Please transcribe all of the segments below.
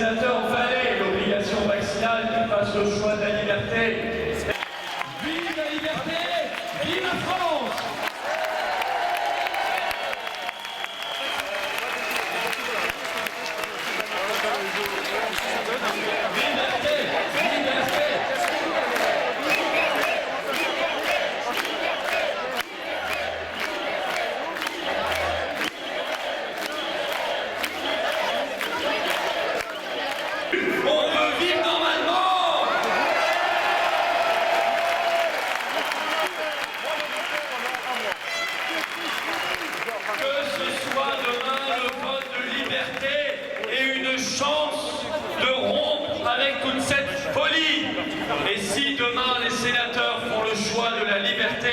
sénateurs, fallait l'obligation vaccinale qui fasse le choix de la liberté. Vive la liberté! Vive la France! Toute cette folie. Et si demain les sénateurs font le choix de la liberté,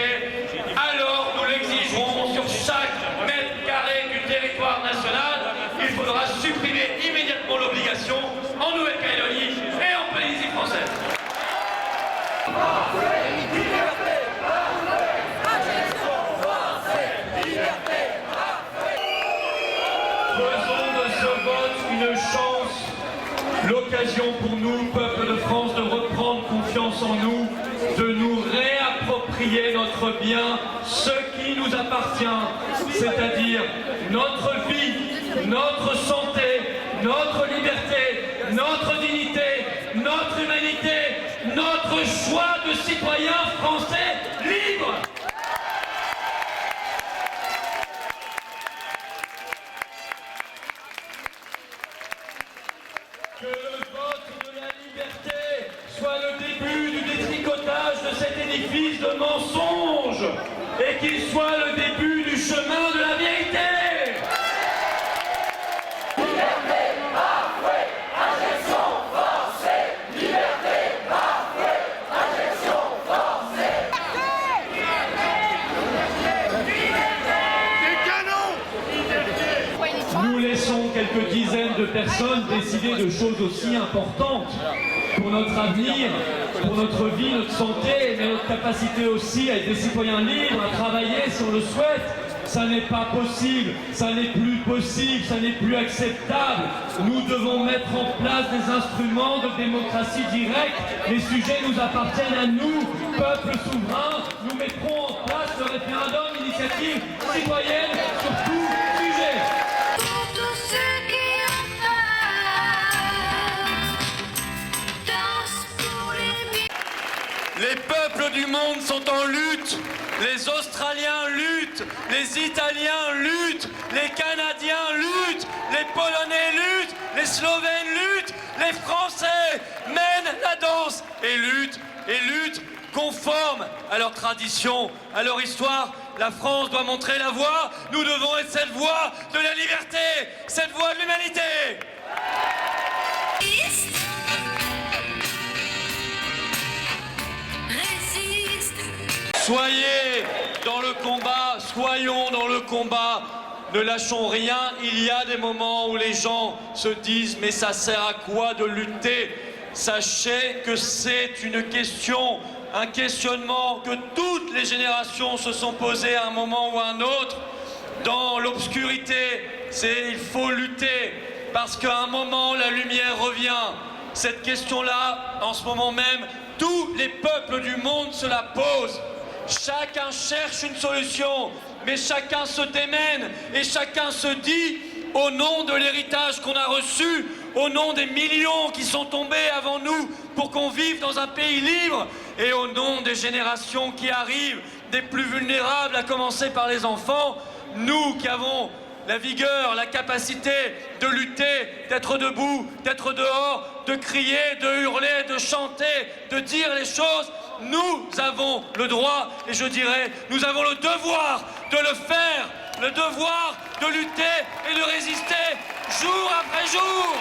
alors nous l'exigerons sur chaque mètre carré du territoire national. Il faudra supprimer immédiatement l'obligation en Nouvelle-Calédonie et en Polynésie française. Faisons de ce vote une chance. L'occasion pour nous, peuple de France, de reprendre confiance en nous, de nous réapproprier notre bien, ce qui nous appartient, c'est-à-dire notre vie, notre santé, notre liberté, notre dignité, notre humanité, notre choix de citoyens français libres. Que le vote de la liberté soit le début du détricotage de cet édifice de mensonges et qu'il soit le début du chemin de la vérité. Liberté, bafouée, injection forcée. Liberté, bafouée, injection forcée. Des canons! Nous laissons quelques dizaines de personnes décider de choses aussi importantes pour notre avenir, pour notre vie, notre santé, mais notre capacité aussi à être des citoyens libres, à travailler si on le souhaite. Ça n'est pas possible, ça n'est plus possible, ça n'est plus acceptable. Nous devons mettre en place des instruments de démocratie directe. Les sujets nous appartiennent à nous, peuple souverain. Nous mettrons en place le référendum d'initiative citoyenne sur tout sujet. Les peuples du monde sont en lutte. Les Australiens luttent, les Italiens luttent, les Canadiens luttent, les Polonais luttent, les Slovènes luttent, les Français mènent la danse et luttent conformes à leur tradition, à leur histoire. La France doit montrer la voie. Nous devons être cette voie de la liberté, cette voie de l'humanité. Soyez dans le combat, soyons dans le combat, ne lâchons rien. Il y a des moments où les gens se disent « mais ça sert à quoi de lutter ?» Sachez que c'est une question, un questionnement que toutes les générations se sont posées à un moment ou à un autre. Dans l'obscurité, il faut lutter parce qu'à un moment la lumière revient. Cette question-là, en ce moment même, tous les peuples du monde se la posent. Chacun cherche une solution, mais chacun se démène et chacun se dit, au nom de l'héritage qu'on a reçu, au nom des millions qui sont tombés avant nous pour qu'on vive dans un pays libre, et au nom des générations qui arrivent, des plus vulnérables, à commencer par les enfants, nous qui avons la vigueur, la capacité de lutter, d'être debout, d'être dehors, de crier, de hurler, de chanter, de dire les choses, nous avons le droit, et je dirais, nous avons le devoir de le faire, le devoir de lutter et de résister jour après jour.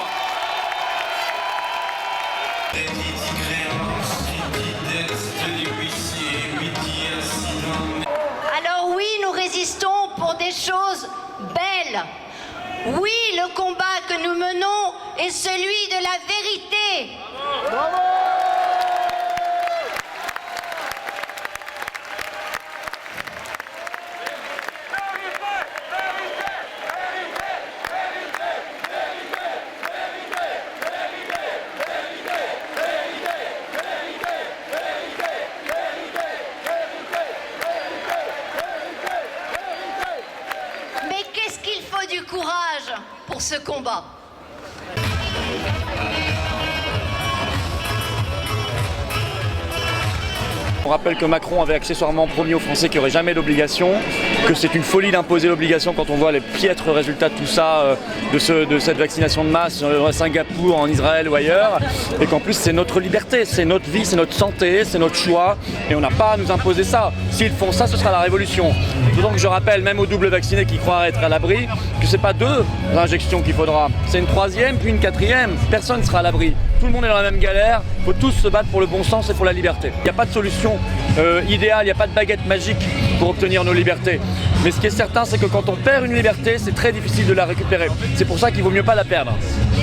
Alors oui, nous résistons pour des choses belles. Oui, le combat que nous menons est celui de la vérité. Bravo! ce combat. On rappelle que Macron avait accessoirement promis aux Français qu'il n'y aurait jamais d'obligation, que c'est une folie d'imposer l'obligation quand on voit les piètres résultats de tout ça, de cette vaccination de masse à Singapour, en Israël ou ailleurs, et qu'en plus c'est notre liberté, c'est notre vie, c'est notre santé, c'est notre choix, et on n'a pas à nous imposer ça. S'ils font ça, ce sera la révolution. D'autant que je rappelle, même aux double vaccinés qui croient être à l'abri, que c'est pas 2 injections qu'il faudra, c'est une 3e puis une 4e, personne ne sera à l'abri. Tout le monde est dans la même galère, il faut tous se battre pour le bon sens et pour la liberté. Il n'y a pas de solution idéale, il n'y a pas de baguette magique pour obtenir nos libertés. Mais ce qui est certain, c'est que quand on perd une liberté, c'est très difficile de la récupérer. C'est pour ça qu'il ne vaut mieux pas la perdre.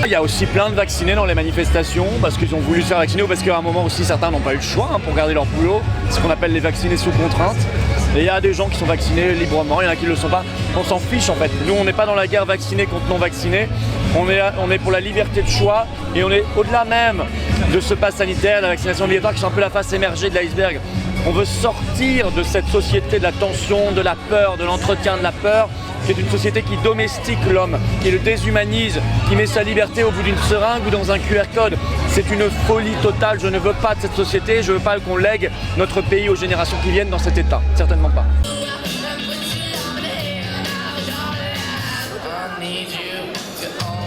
Il y a aussi plein de vaccinés dans les manifestations, parce qu'ils ont voulu se faire vacciner ou parce qu'à un moment aussi, certains n'ont pas eu le choix pour garder leur boulot. C'est ce qu'on appelle les vaccinés sous contrainte. Et il y a des gens qui sont vaccinés librement, il y en a qui ne le sont pas. On s'en fiche en fait. Nous, on n'est pas dans la guerre vaccinée contre non vaccinés. On est pour la liberté de choix et on est au-delà même de ce pass sanitaire, de la vaccination obligatoire qui sont un peu la face émergée de l'iceberg. On veut sortir de cette société de la tension, de la peur, de l'entretien de la peur, qui est une société qui domestique l'homme, qui le déshumanise, qui met sa liberté au bout d'une seringue ou dans un QR code. C'est une folie totale, je ne veux pas de cette société, je ne veux pas qu'on lègue notre pays aux générations qui viennent dans cet état, certainement pas.